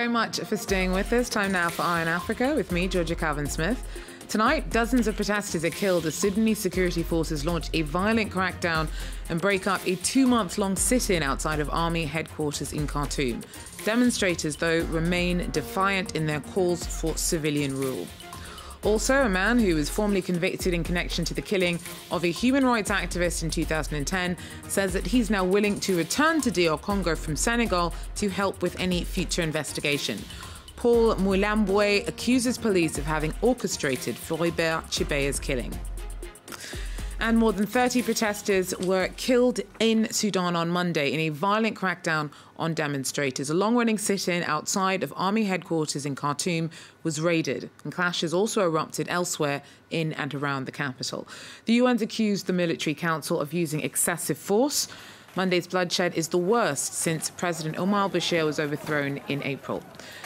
very much for staying with us. Time now for Eye on Africa with me, Georgia Calvin-Smith. Tonight, dozens of protesters are killed as Sudanese security forces launch a violent crackdown and break up a 2-month-long sit-in outside of army headquarters in Khartoum. Demonstrators, though, remain defiant in their calls for civilian rule. Also, a man who was formally convicted in connection to the killing of a human rights activist in 2010 says that he's now willing to return to DR Congo from Senegal to help with any future investigation. Paul Mulambwe accuses police of having orchestrated Floribert Chebeya's killing. And more than 30 protesters were killed in Sudan on Monday in a violent crackdown on demonstrators. A long-running sit-in outside of army headquarters in Khartoum was raided, and clashes also erupted elsewhere in and around the capital. The UN's accused the military council of using excessive force. Monday's bloodshed is the worst since President Omar al-Bashir was overthrown in April.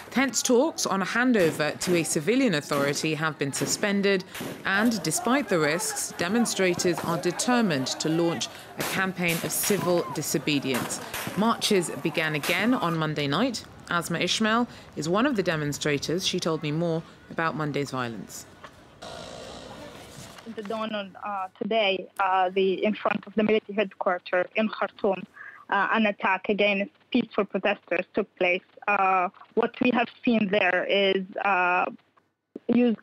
Tense talks on a handover to a civilian authority have been suspended, and despite the risks, demonstrators are determined to launch a campaign of civil disobedience. Marches began again on Monday night. Asma Ismail is one of the demonstrators. She told me more about Monday's violence. The dawn on today, in front of the military headquarters in Khartoum, an attack against peaceful protesters took place. What we have seen there is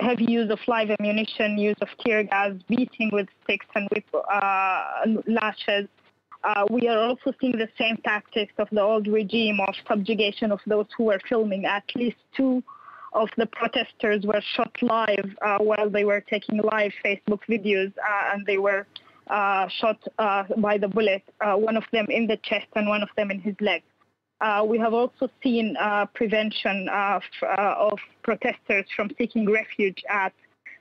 heavy use of live ammunition, use of tear gas, beating with sticks and with lashes. We are also seeing the same tactics of the old regime of subjugation of those who were filming. At least 2 of the protesters were shot live while they were taking live Facebook videos, and they were shot by the bullet, one of them in the chest and one of them in his leg. We have also seen prevention of protesters from seeking refuge at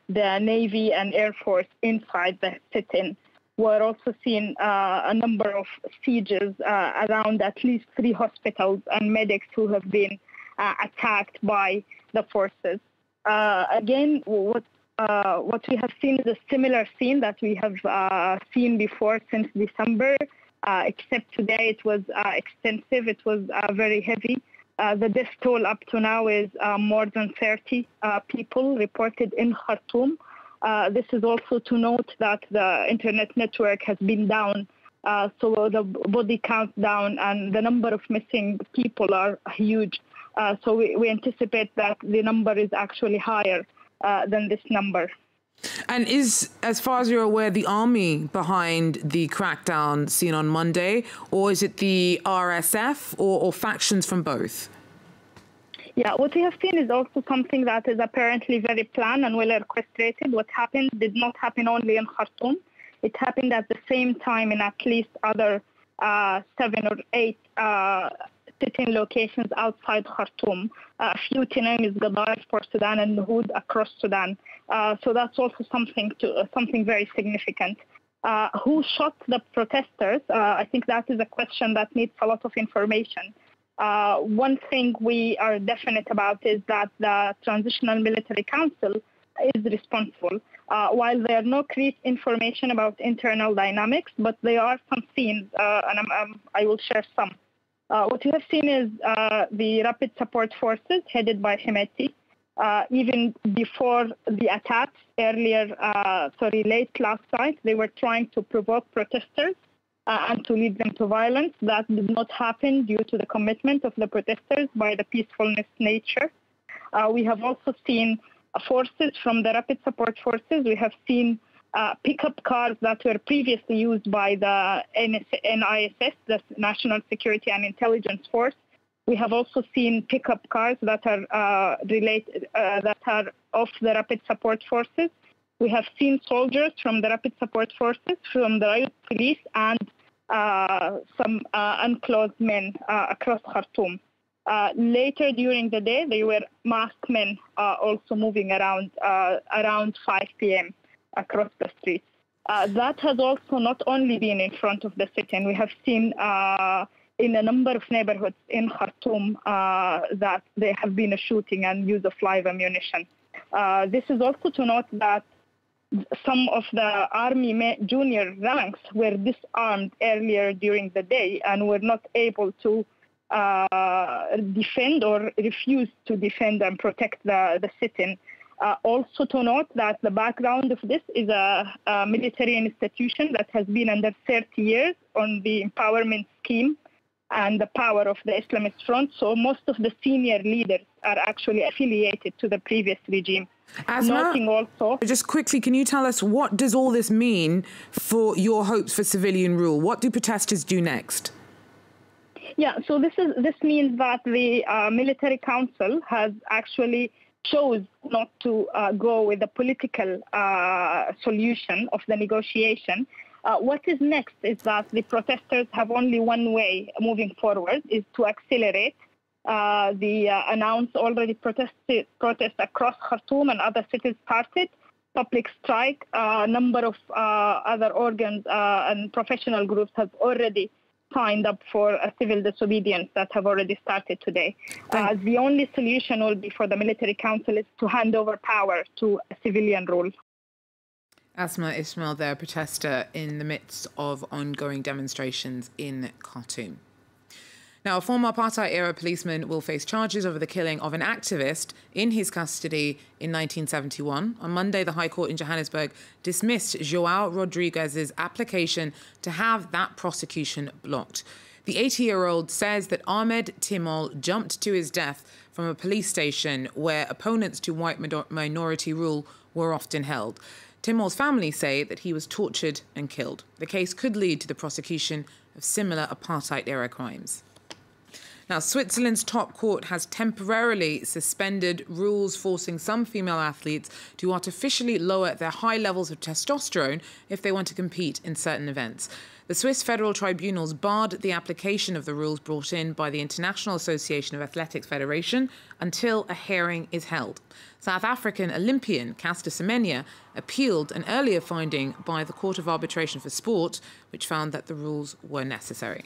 the Navy and Air Force inside the sit-in. We're also seeing a number of sieges around at least 3 hospitals and medics who have been attacked by the forces. Again, what we have seen is a similar scene that we have seen before since December, except today it was extensive, it was very heavy. The death toll up to now is more than 30 people reported in Khartoum. This is also to note that the internet network has been down, so the body count down and the number of missing people are huge. So we anticipate that the number is actually higher than this number. And is, as far as you're aware, the army behind the crackdown seen on Monday, or is it the RSF or factions from both? Yeah, what we have seen is also something that is apparently very planned and well orchestrated. What happened did not happen only in Khartoum. It happened at the same time in at least other 7 or 8 sit-in locations outside Khartoum. A few to name is Gaddafi for Sudan and Nuhud across Sudan. So that's also something very significant. Who shot the protesters? I think that is a question that needs a lot of information. One thing we are definite about is that the Transitional Military Council is responsible. While there are no clear information about internal dynamics, but there are some scenes, and I will share some. What you have seen is the Rapid Support Forces headed by Hemeti. Even before the attacks late last night, they were trying to provoke protesters and to lead them to violence. That did not happen due to the commitment of the protesters by the peacefulness nature. We have also seen forces from the Rapid Support Forces. We have seen pickup cars that were previously used by the NISS, the National Security and Intelligence Force. We have also seen pickup cars that are that are of the Rapid Support Forces. We have seen soldiers from the Rapid Support Forces, from the riot police, and some unclothed men across Khartoum. Later during the day, there were masked men also moving around 5 p.m. across the streets. That has also not only been in front of the sit-in. We have seen in a number of neighborhoods in Khartoum that there have been a shooting and use of live ammunition. This is also to note that some of the army junior ranks were disarmed earlier during the day and were not able to defend or refuse to defend and protect the sit-in. Also to note that the background of this is a military institution that has been under 30 years on the empowerment scheme and the power of the Islamist Front. So most of the senior leaders are actually affiliated to the previous regime. Noting also, just quickly, can you tell us what does all this mean for your hopes for civilian rule? What do protesters do next? Yeah, so this means that the military council has actually chose not to go with the political solution of the negotiation. What is next is that the protesters have only one way moving forward, is to accelerate the announced already protest across Khartoum and other cities started, public strike. A number of other organs and professional groups have already signed up for a civil disobedience that have already started today. The only solution will be for the military council is to hand over power to a civilian rule. Asma Ismail there, protester in the midst of ongoing demonstrations in Khartoum. Now, a former apartheid-era policeman will face charges over the killing of an activist in his custody in 1971. On Monday, the High Court in Johannesburg dismissed João Rodriguez's application to have that prosecution blocked. The 80-year-old says that Ahmed Timol jumped to his death from a police station where opponents to white minority rule were often held. Timol's family say that he was tortured and killed. The case could lead to the prosecution of similar apartheid-era crimes. Now, Switzerland's top court has temporarily suspended rules forcing some female athletes to artificially lower their high levels of testosterone if they want to compete in certain events. The Swiss federal tribunals barred the application of the rules brought in by the International Association of Athletics Federation until a hearing is held. South African Olympian Caster Semenya appealed an earlier finding by the Court of Arbitration for Sport, which found that the rules were necessary.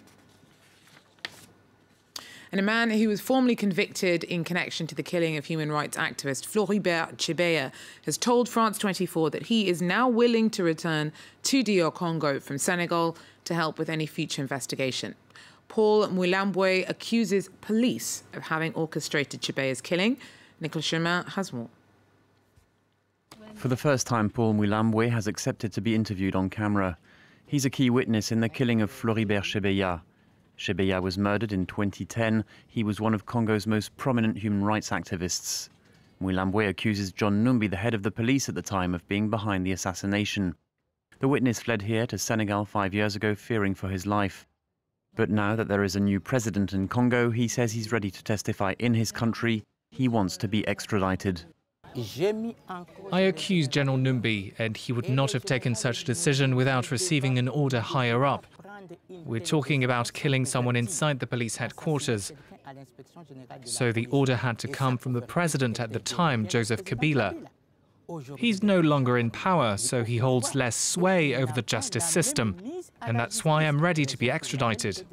And a man who was formally convicted in connection to the killing of human rights activist Floribert Chebeya has told France 24 that he is now willing to return to DR Congo from Senegal to help with any future investigation. Paul Mulambwe accuses police of having orchestrated Chebeya's killing. Nicolas Chemin has more. For the first time, Paul Mulambwe has accepted to be interviewed on camera. He's a key witness in the killing of Floribert Chebeya. Chebeya was murdered in 2010. He was one of Congo's most prominent human rights activists. Mulambwe accuses John Numbi, the head of the police at the time, of being behind the assassination. The witness fled here to Senegal 5 years ago, fearing for his life. But now that there is a new president in Congo, he says he's ready to testify in his country. He wants to be extradited. I accused General Numbi, and he would not have taken such a decision without receiving an order higher up. We're talking about killing someone inside the police headquarters. So the order had to come from the president at the time, Joseph Kabila. He's no longer in power, so he holds less sway over the justice system. And that's why I'm ready to be extradited.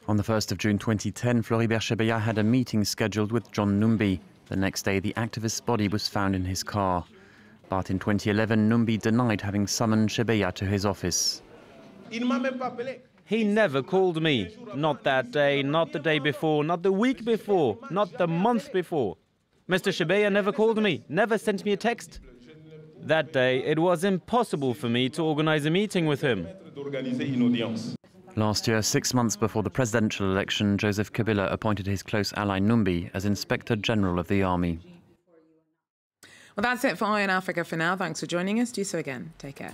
On the 1st of June 2010, Floribert Chebeya had a meeting scheduled with John Numbi. The next day, the activist's body was found in his car. But in 2011, Numbi denied having summoned Chebeya to his office. He never called me. Not that day, not the day before, not the week before, not the month before. Mr. Chebeya never called me, never sent me a text. That day, it was impossible for me to organize a meeting with him. Last year, 6 months before the presidential election, Joseph Kabila appointed his close ally Numbi as Inspector General of the Army. Well, that's it for Eye on Africa for now. Thanks for joining us. Do so again. Take care.